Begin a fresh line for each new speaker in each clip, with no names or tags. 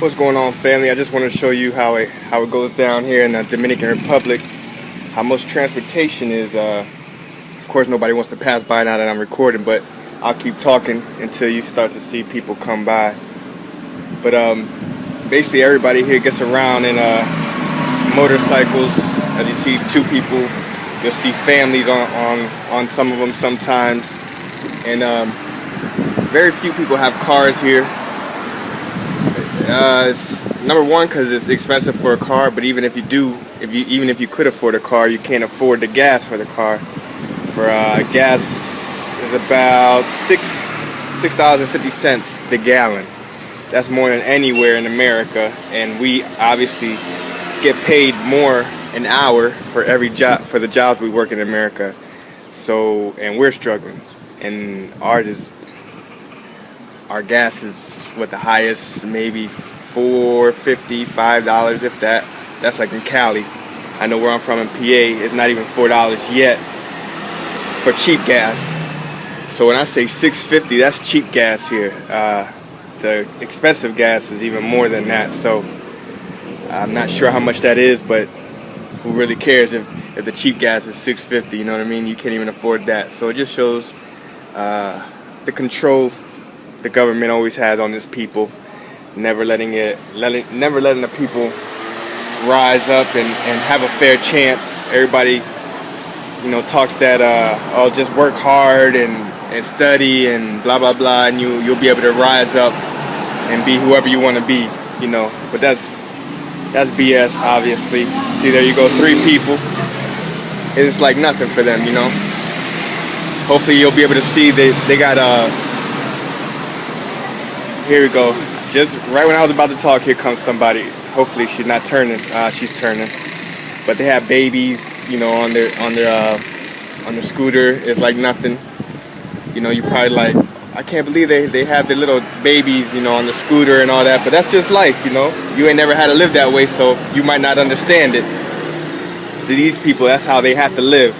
What's going on, family? I just want to show you how it goes down here in the Dominican Republic. How much transportation is. Of course, nobody wants to pass by now that I'm recording, but I'll keep talking until you start to see people come by. But basically, everybody here gets around in motorcycles. As you see, two people. You'll see families on some of them sometimes, and very few people have cars here. It's number one because it's expensive for a car, but even if you could afford a car, you can't afford the gas for the car. For gas is about $6.50 the gallon. That's more than anywhere in America, and we obviously get paid more an hour for every job, for the jobs we work in America. So, and we're struggling, and our gas is what the highest, maybe $4.50, $5, if that. That's like in Cali. I know where I'm from in PA, it's not even $4 yet for cheap gas. So when I say $6.50, that's cheap gas here. The expensive gas is even more than that. So I'm not sure how much that is, but who really cares if the cheap gas is $6.50? You know what I mean? You can't even afford that. So it just shows the control the government always has on its people, never letting the people rise up and have a fair chance. Everybody, talks that just work hard and study and blah blah blah, and you'll be able to rise up and be whoever you want to be, But that's BS, obviously. See, there you go, 3 people. It's like nothing for them, Hopefully you'll be able to see they got here we go. Just right when I was about to talk, here comes somebody. Hopefully she's not turning. She's turning. But they have babies, on their scooter. It's like nothing. You probably like, I can't believe they have their little babies, on the scooter and all that. But that's just life, You ain't never had to live that way, so you might not understand it. To these people, that's how they have to live.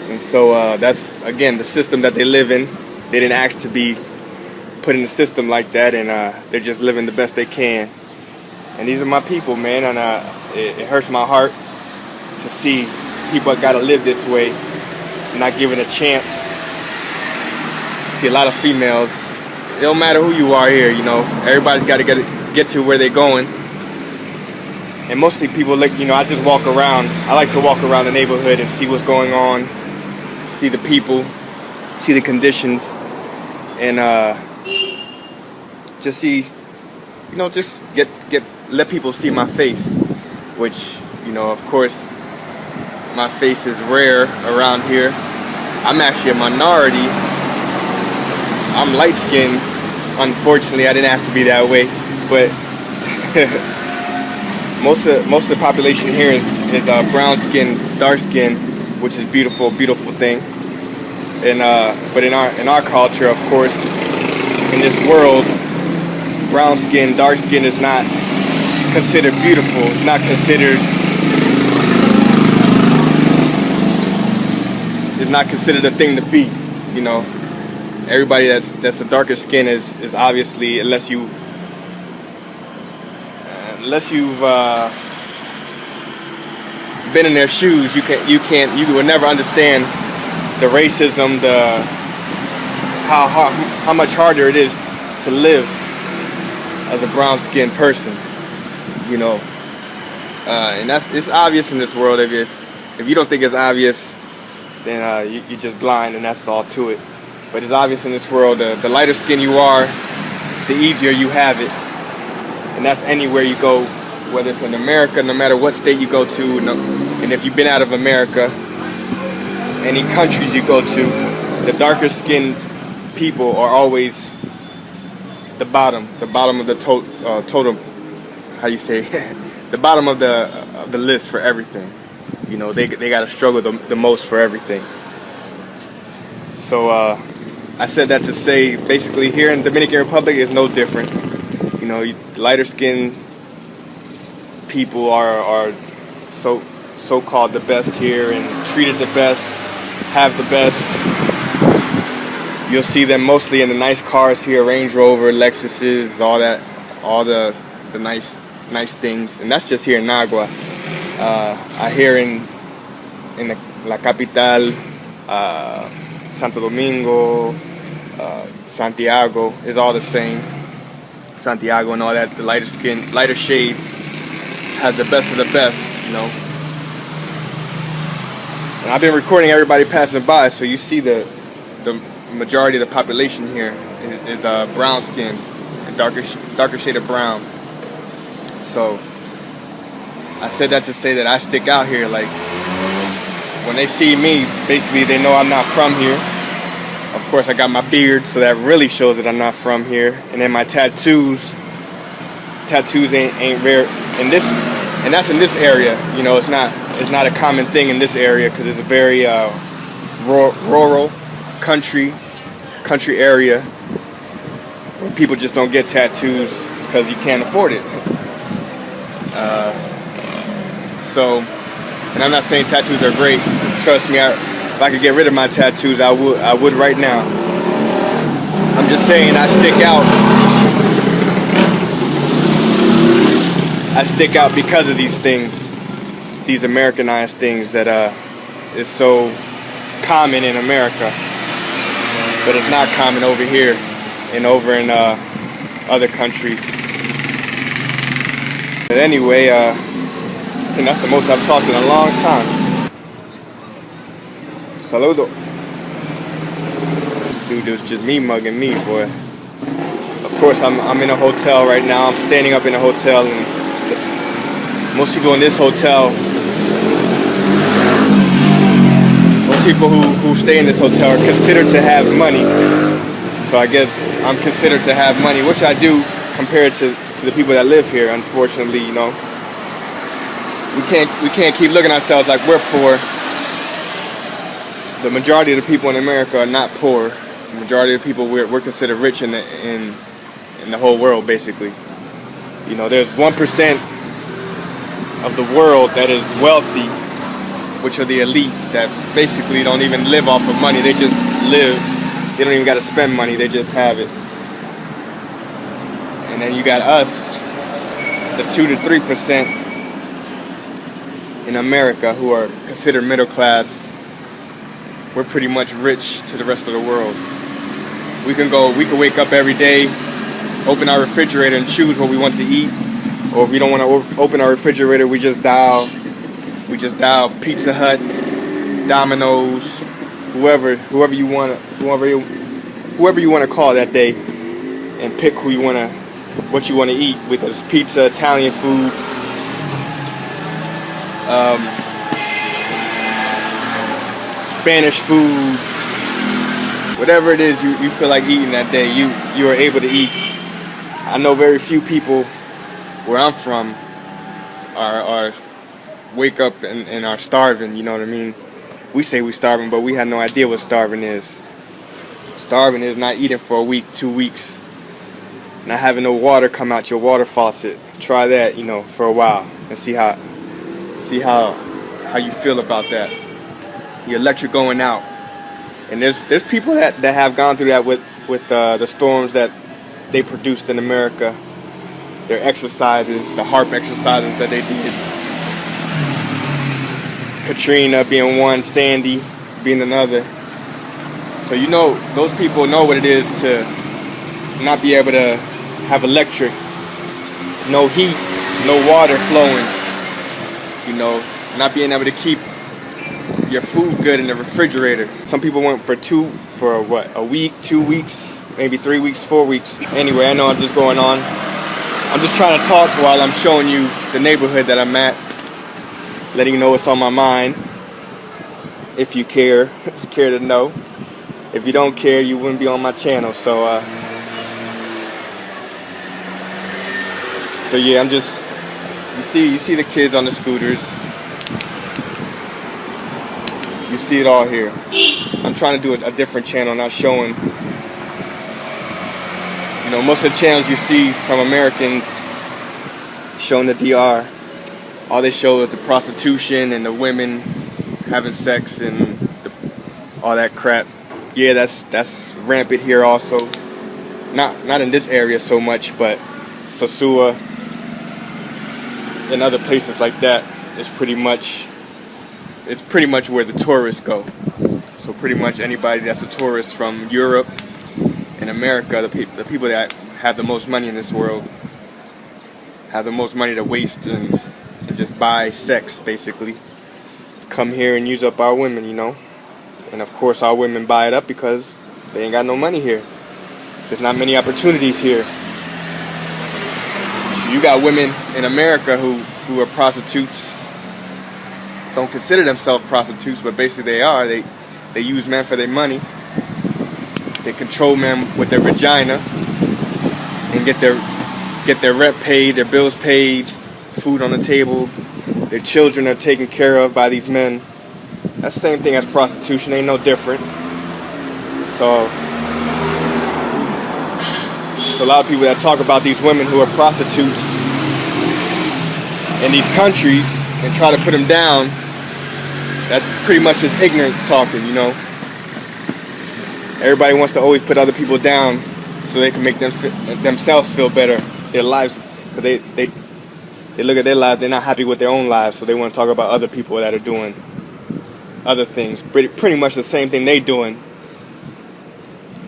And so that's, again, the system that they live in. They didn't ask to be put in a system like that, and they're just living the best they can. And these are my people, man, and it hurts my heart to see people got to live this way, not given a chance. See a lot of females. It don't matter who you are here, Everybody's got to get to where they're going. And mostly people I just walk around. I like to walk around the neighborhood and see what's going on, see the people, see the conditions, and just see, just let people see my face, which, of course, my face is rare around here. I'm actually a minority. I'm light-skinned. Unfortunately, I didn't ask to be that way, but most of the population here is brown skin, dark skin, which is beautiful thing. And but in our culture, of course, in this world, brown skin, dark skin is not considered beautiful. It's not considered a thing to be. Everybody that's a darker skin is obviously, unless you've been in their shoes, you will never understand the racism, how much harder it is to live as a brown-skinned person, and it's obvious in this world. If you don't think it's obvious, then you're just blind, and that's all to it. But it's obvious in this world. The lighter skin you are, the easier you have it, and that's anywhere you go, whether it's in America, no matter what state you go to, and if you've been out of America, any countries you go to, the darker skinned people are always the bottom of the totem. How you say? The bottom of the list for everything. They got to struggle the most for everything. So I said that to say, basically, here in Dominican Republic is no different. Lighter skinned people are so-called the best here and treated the best, have the best. You'll see them mostly in the nice cars here, Range Rover, Lexuses, all the the nice things, and that's just here in Nagua. I hear in La Capital, Santo Domingo, Santiago is all the same. Santiago and all that, the lighter skin, lighter shade has the best of the best, you know. And I've been recording everybody passing by, so you see the majority of the population here is brown skin, a darker shade of brown. So I said that to say that I stick out here. Like, when they see me, basically they know I'm not from here. Of course, I got my beard, so that really shows that I'm not from here. And then my tattoos ain't rare in this, and that's in this area. You know, it's not a common thing in this area because it's a very rural country area where people just don't get tattoos because you can't afford it. And I'm not saying tattoos are great. Trust me, if I could get rid of my tattoos, I would right now. I'm just saying I stick out because of these things, these Americanized things that is so common in America, but it's not common over here and over in other countries. But anyway, I think that's the most I've talked in a long time. Saludo. Dude, it was just me mugging me, boy. Of course, I'm in a hotel right now. I'm standing up in a hotel, and most people in this hotel, most people who stay in this hotel are considered to have money. So I guess I'm considered to have money, which I do compared to the people that live here. Unfortunately, you know, we can't keep looking at ourselves like we're poor. The majority of the people in America are not poor. The majority of the people we're considered rich in the whole world, basically. You know, there's 1% of the world that is wealthy, which are the elite, that basically don't even live off of money. They just live. They don't even got to spend money. They just have it. And then you got us, the 2 to 3% in America who are considered middle class. We're pretty much rich to the rest of the world. We can wake up every day, open our refrigerator and choose what we want to eat. Or if we don't want to open our refrigerator, we just dial Pizza Hut, Domino's, whoever you want to call that day, and pick what you want to eat. Because pizza, Italian food, Spanish food, whatever it is you feel like eating that day, you are able to eat. I know very few people where I'm from are wake up and are starving, you know what I mean? We say we're starving, but we have no idea what starving is. Starving is not eating for a week, 2 weeks, not having no water come out your water faucet. Try that, you know, for a while and see how you feel about that. The electric going out. And there's people that have gone through that with the storms that they produced in America. Their exercises, the HARP exercises that they did. Katrina being one, Sandy being another. So you know, those people know what it is to not be able to have electric, no heat, no water flowing, you know, not being able to keep your food good in the refrigerator. Some people went for a week, 2 weeks, maybe 3 weeks, 4 weeks. Anyway, I know I'm just going on. I'm just trying to talk while I'm showing you the neighborhood that I'm at, letting you know what's on my mind. If you care to know. If you don't care, you wouldn't be on my channel. So yeah, I'm just, you see the kids on the scooters. You see it all here. I'm trying to do a different channel, not showing. You know, most of the channels you see from Americans showing the DR, all they show is the prostitution and the women having sex and all that crap. Yeah, that's rampant here also. Not in this area so much, but Sosua, and other places like that is pretty much where the tourists go. So pretty much anybody that's a tourist from Europe and America, the people that have the most money in this world, have the most money to waste and just buy sex, basically, come here and use up our women, you know. And of course our women buy it up because they ain't got no money here. There's not many opportunities here. So you got women in America who are prostitutes, don't consider themselves prostitutes, but basically they are. They use men for their money. They control men with their vagina and get their rent paid, their bills paid, food on the table. Their children are taken care of by these men. That's the same thing as prostitution, ain't no different. So a lot of people that talk about these women who are prostitutes in these countries and try to put them down, that's pretty much just ignorance talking, you know. Everybody wants to always put other people down so they can make themselves feel better, their lives, because they look at their lives, they're not happy with their own lives, so they want to talk about other people that are doing other things, pretty much the same thing they doing,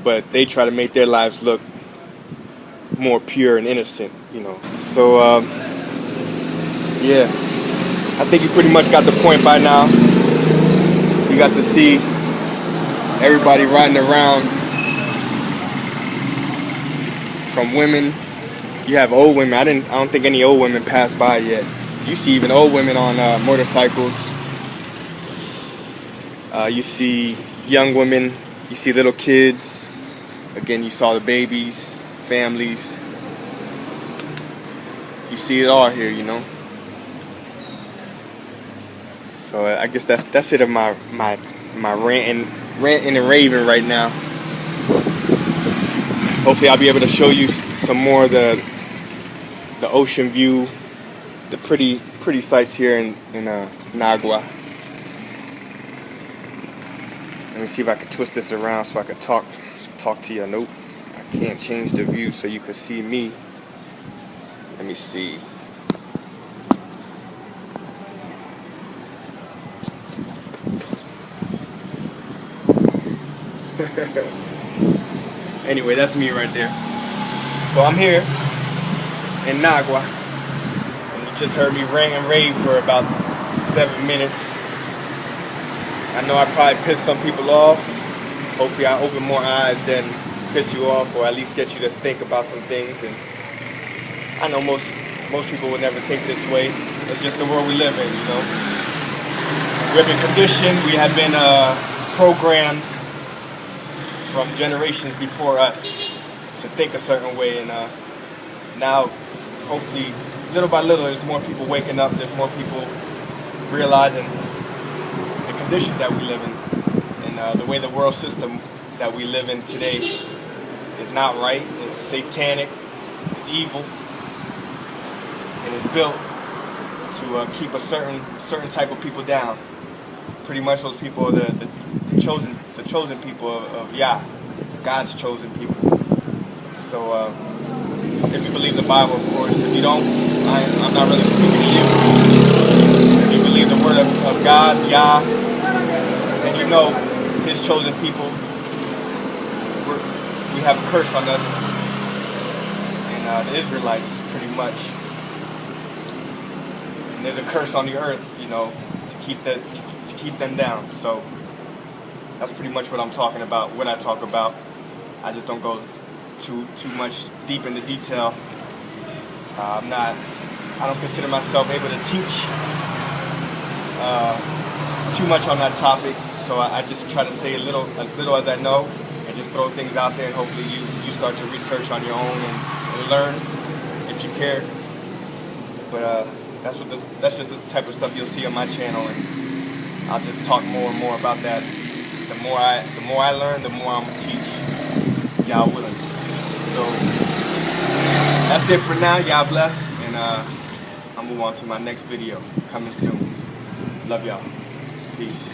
but they try to make their lives look more pure and innocent, you know. So yeah, I think you pretty much got the point by now. You got to see everybody riding around, from women. You have old women. I don't think any old women passed by yet. You see even old women on motorcycles. You see young women. You see little kids. Again, you saw the babies, families. You see it all here, you know. So I guess that's it of my ranting and raving right now. Hopefully I'll be able to show you some more of the ocean view, the pretty sights here in Nagua. Let me see if I can twist this around so I can talk to you. Nope, I can't change the view so you can see me. Let me see. Anyway, that's me right there. So I'm here in Nagua, and you just heard me rant and rave for about 7 minutes. I know I probably pissed some people off. Hopefully I open more eyes than piss you off, or at least get you to think about some things. And I know most people would never think this way. It's just the world we live in, you know. We have been conditioned, we have been programmed from generations before us to think a certain way, and now hopefully little by little there's more people waking up, there's more people realizing the conditions that we live in, and the way the world system that we live in today is not right. It's satanic, it's evil, and it's built to keep a certain type of people down. Pretty much those people are the chosen people of Yah, God's chosen people. So if you believe the Bible, of course. If you don't, I'm not really speaking to you. If you believe the word of God, Yah, then you know His chosen people, we have a curse on us, and the Israelites, pretty much. And there's a curse on the earth, you know, to keep them down. So that's pretty much what I'm talking about, what I talk about. I just don't go too much deep into detail. I don't consider myself able to teach too much on that topic. So I just try to say as little as I know, and just throw things out there, and hopefully you start to research on your own and learn if you care. But that's just the type of stuff you'll see on my channel, and I'll just talk more and more about that. The more I learn, the more I'm gonna teach. Y'all willing. So that's it for now. Y'all bless, and I'll move on to my next video coming soon. Love y'all. Peace.